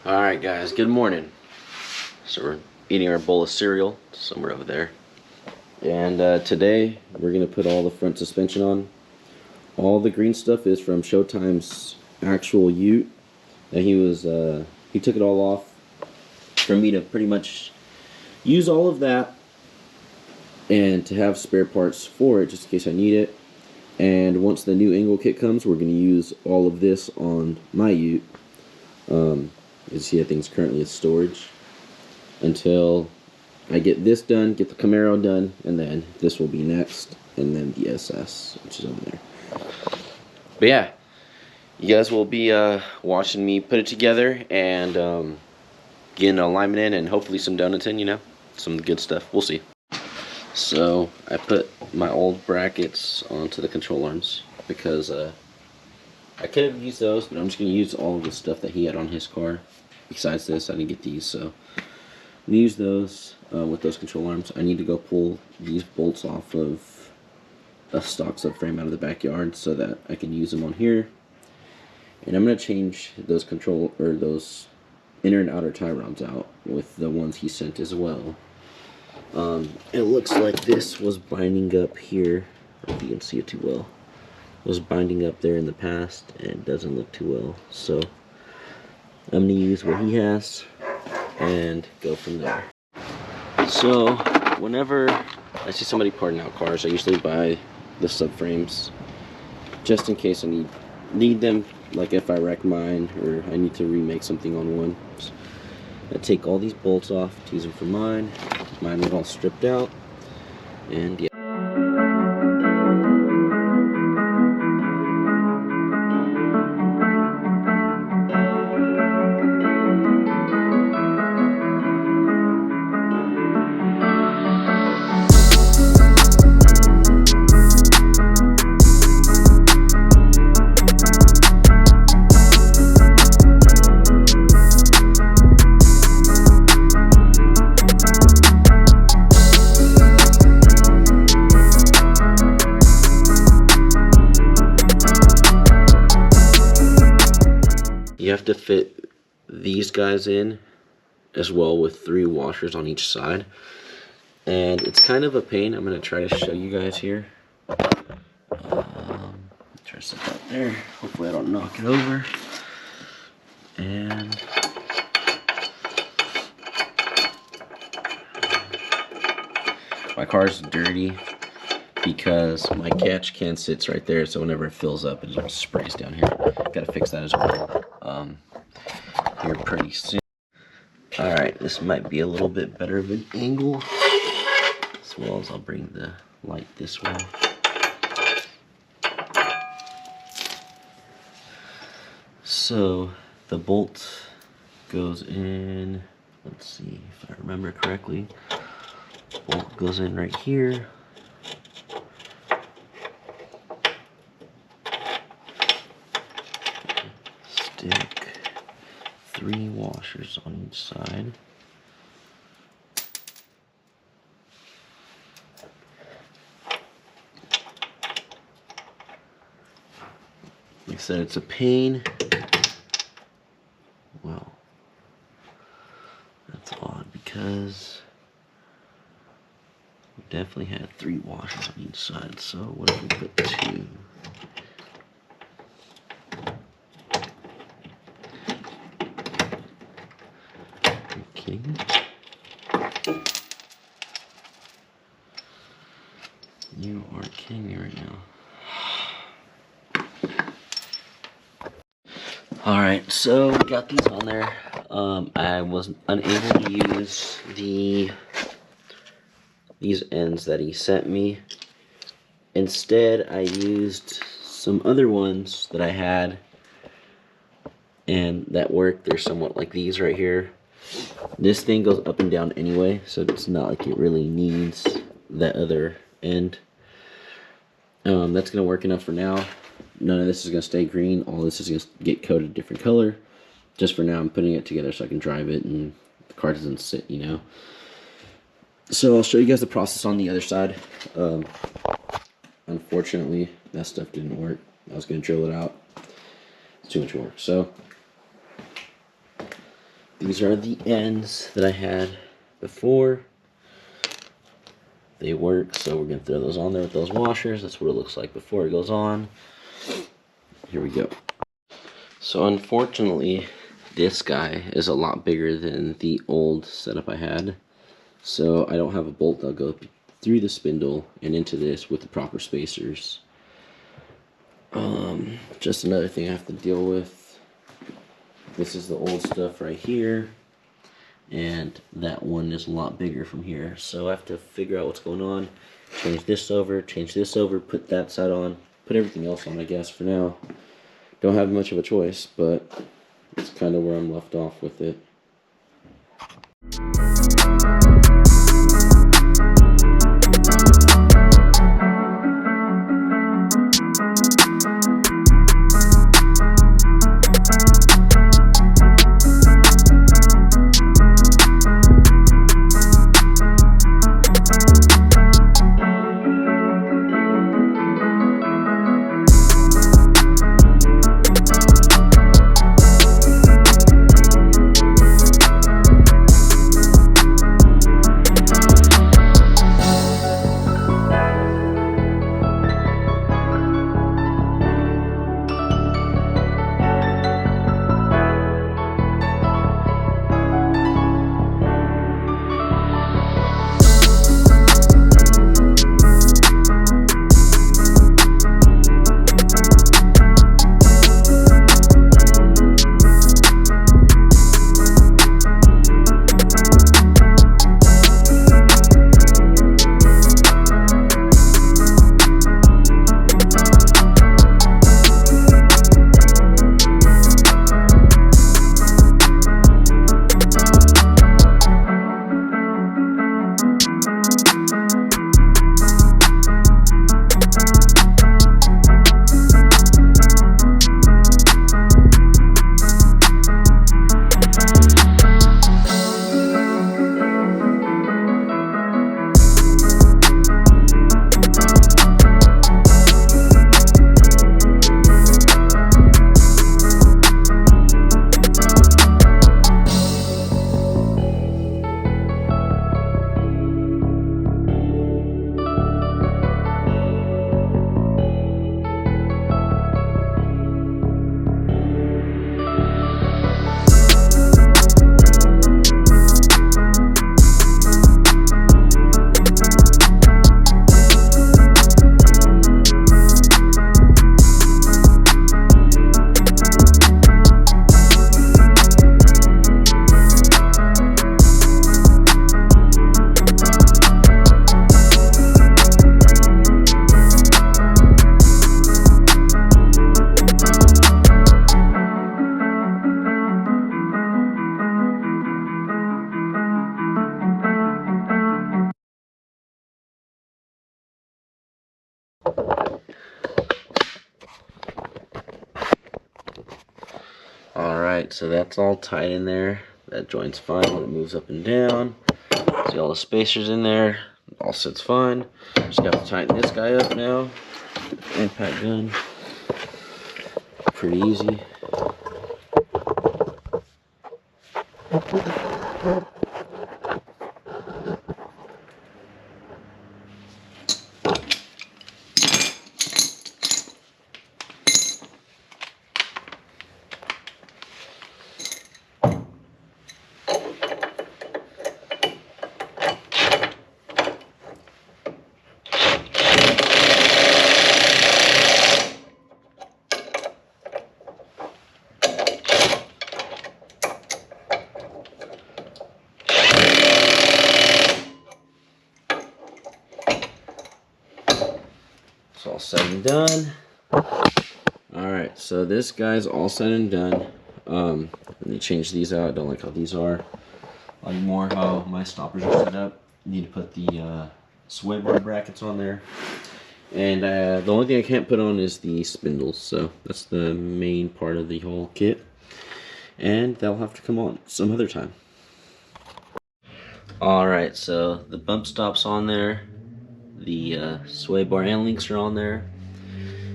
Alright guys, good morning. So we're eating our bowl of cereal, somewhere over there. And today we're going to put all the front suspension on. All the green stuff is from Showtime's actual ute. And he took it all off for me to pretty much use all of that and to have spare parts for it just in case I need it. And once the new Angle kit comes, we're going to use all of this on my ute. You see, I think it's currently in storage until I get this done, get the Camaro done, and then this will be next, and then the SS, which is over there. But yeah, you guys will be watching me put it together and getting an alignment in, and hopefully some donuts in, you know, some good stuff. We'll see. So I put my old brackets onto the control arms because I could have used those, but I'm just going to use all of the stuff that he had on his car. Besides this, I didn't get these, so I'm going to use those with those control arms. I need to go pull these bolts off of a stock subframe out of the backyard so that I can use them on here. And I'm going to change those those inner and outer tie rods out with the ones he sent as well. It looks like this was binding up here. I don't know if you can see it too well. It was binding up there in the past and doesn't look too well, so I'm going to use what he has and go from there. So whenever I see somebody parting out cars, I usually buy the subframes just in case I need them, like if I wreck mine or I need to remake something on one. So I take all these bolts off to use them for mine. Mine are all stripped out, and yeah. You have to fit these guys in as well with 3 washers on each side, and it's kind of a pain. I'm going to try to show you guys here. Try to set that there. Hopefully I don't knock it over. And my car's dirty because my catch can sits right there, so whenever it fills up, it just sprays down here. Gotta fix that as well here pretty soon. Alright, this might be a little bit better of an angle, as well as I'll bring the light this way. So the bolt goes in, let's see if I remember correctly, bolt goes in right here. Stick 3 washers on each side. Like I said, it's a pain. Well, that's odd because we definitely had 3 washers on each side. So what if we put 2? You are kidding me right now. Alright, so we got these on there. I was unable to use these ends that he sent me. Instead, I used some other ones that I had and that worked. They're somewhat like these right here. This thing goes up and down anyway, so it's not like it really needs that other end. That's going to work enough for now. None of this is going to stay green. All this is going to get coated a different color. Just for now, I'm putting it together so I can drive it and the car doesn't sit, you know. So I'll show you guys the process on the other side. Unfortunately, that stuff didn't work. I was going to drill it out. It's too much work. So These are the ends that I had before. They work, so we're going to throw those on there with those washers. That's what it looks like before it goes on. Here we go. So unfortunately, this guy is a lot bigger than the old setup I had. So I don't have a bolt that'll go through the spindle and into this with the proper spacers. Just another thing I have to deal with. This is the old stuff right here. And that one is a lot bigger from here, so I have to figure out what's going on, change this over, put that side on, put everything else on, I guess, for now. Don't have much of a choice, but it's kind of where I'm left off with it. Alright, so that's all tight in there. That joint's fine when it moves up and down. See all the spacers in there. It all sits fine. Just got to tighten this guy up now. Impact gun. Pretty easy. It's all said and done. Alright, so this guy's all said and done. Let me change these out. I don't like how these are. I like more how my stoppers are set up. Need to put the sway bar brackets on there. And the only thing I can't put on is the spindles. So that's the main part of the whole kit. And that'll have to come on some other time. Alright, so the bump stop's on there. The sway bar and links are on there.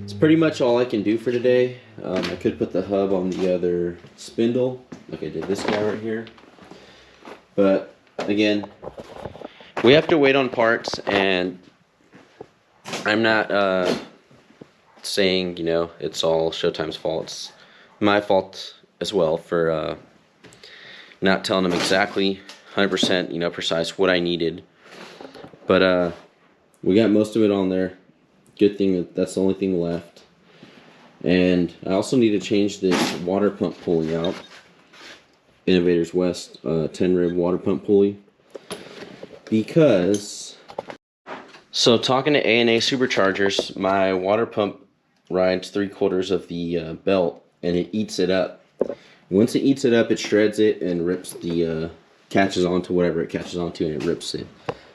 It's pretty much all I can do for today. I could put the hub on the other spindle, like I did this guy right here. But again, we have to wait on parts, and I'm not saying, you know, it's all Showtime's fault. It's my fault as well for not telling them exactly 100%, you know, precise what I needed. But we got most of it on there. Good thing that that's the only thing left. And I also need to change this water pump pulley out. Innovators West 10 rib water pump pulley. Because, so talking to A&A Superchargers, my water pump rides 3/4 of the belt, and it eats it up. Once it eats it up, it shreds it and rips the, catches onto whatever it catches onto, and it rips it.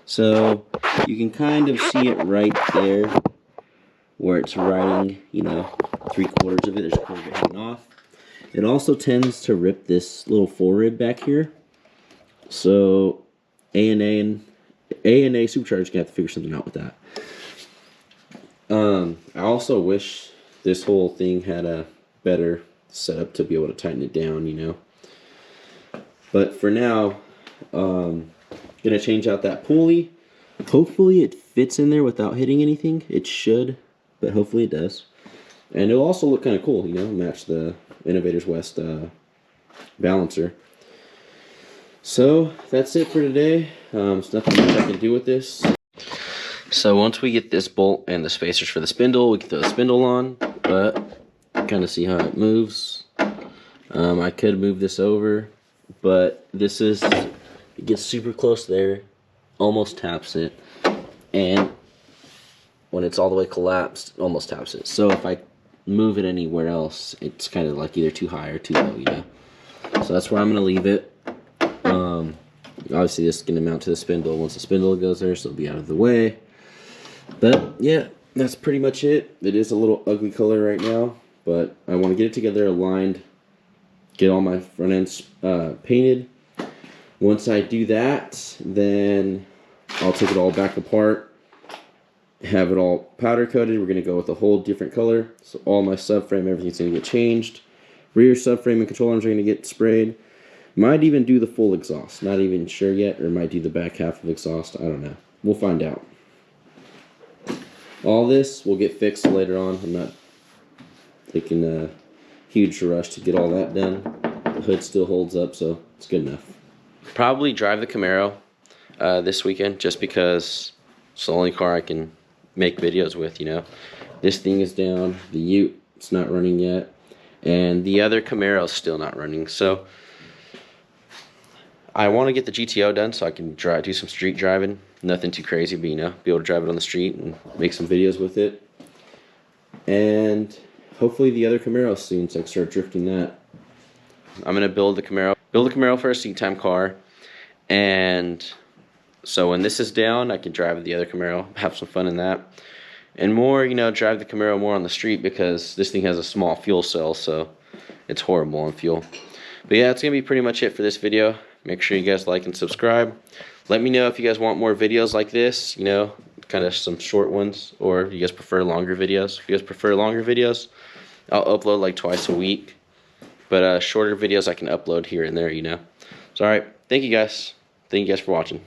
So you can kind of see it right there, where it's riding, you know, 3/4 of it. There's a quarter of it hanging off. It also tends to rip this little forerib back here. So A&A Superchargers gonna have to figure something out with that. I also wish this whole thing had a better setup to be able to tighten it down, you know. But for now, gonna change out that pulley. Hopefully it fits in there without hitting anything. It should, but hopefully it does. And it'll also look kind of cool, you know, match the Innovators West balancer. So that's it for today. There's nothing much I can do with this. So once we get this bolt and the spacers for the spindle, we can throw the spindle on, but kind of see how it moves. I could move this over, but this is, it gets super close there, almost taps it, and when it's all the way collapsed, it almost taps it. So if I move it anywhere else, it's kind of like either too high or too low, you know. So that's where I'm going to leave it. Obviously this is going to mount to the spindle once the spindle goes there, so it'll be out of the way. But yeah, that's pretty much it. It is a little ugly color right now, but I want to get it together, aligned, get all my front ends painted. Once I do that, then I'll take it all back apart, have it all powder coated. We're going to go with a whole different color. So all my subframe, everything's going to get changed. Rear subframe and control arms are going to get sprayed. Might even do the full exhaust. Not even sure yet. Or might do the back half of exhaust. I don't know. We'll find out. All this will get fixed later on. I'm not taking a huge rush to get all that done. The hood still holds up, so it's good enough. Probably drive the Camaro this weekend, just because it's the only car I can make videos with, you know. This thing is down. The Ute, it's not running yet. And the other Camaro is still not running. So I want to get the GTO done so I can do some street driving. Nothing too crazy, but, you know, be able to drive it on the street and make some videos with it. And hopefully the other Camaro soon, so I can start drifting that. I'm going to build the Camaro for a seat time car. And so when this is down, I can drive the other Camaro, have some fun in that. And more, you know, drive the Camaro more on the street, because this thing has a small fuel cell, so it's horrible on fuel. But yeah, that's going to be pretty much it for this video. Make sure you guys like and subscribe. Let me know if you guys want more videos like this, you know, kind of some short ones, or if you guys prefer longer videos. If you guys prefer longer videos, I'll upload like twice a week. But shorter videos I can upload here and there, you know. So alright, thank you guys. Thank you guys for watching.